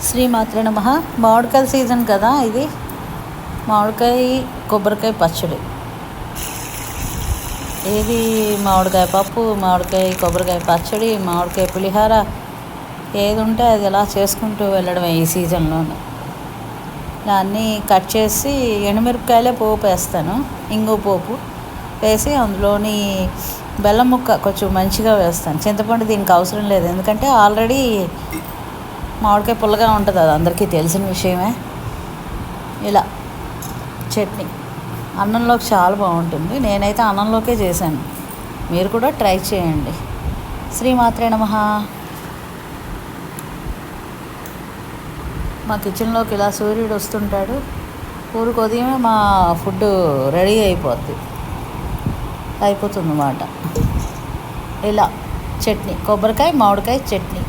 శ్రీమాత్రే నమః. మామిడికాయల సీజన్ కదా ఇది. మామిడికాయ కొబ్బరికాయ పచ్చడి. ఏది మామిడికాయ పప్పు, మామిడికాయ కొబ్బరికాయ పచ్చడి, మామిడికాయ పులిహార, ఏది ఉంటే అది ఎలా చేసుకుంటూ వెళ్ళడమే ఈ సీజన్లోనే. దాన్ని కట్ చేసి ఎండుమిరపకాయలే పోపు వేస్తాను, ఇంగు పోపు వేసి అందులోని బెల్లం ముక్క కొంచెం మంచిగా వేస్తాను. చింతపండు దీనికి అవసరం లేదు, ఎందుకంటే ఆల్రెడీ మామిడికాయ పుల్లగా ఉంటుంది, అది అందరికీ తెలిసిన విషయమే. ఇలా చట్నీ అన్నంలోకి చాలా బాగుంటుంది. నేనైతే అన్నంలోకే చేశాను, మీరు కూడా ట్రై చేయండి. శ్రీమాత్రే నమః. మా కిచెన్లోకి ఇలా సూర్యుడు వస్తుంటాడు. ఊరికి ఉదయమే మా ఫుడ్ రెడీ అయిపోతుంది అన్నమాట. ఇలా చట్నీ, కొబ్బరికాయ మామిడికాయ చట్నీ.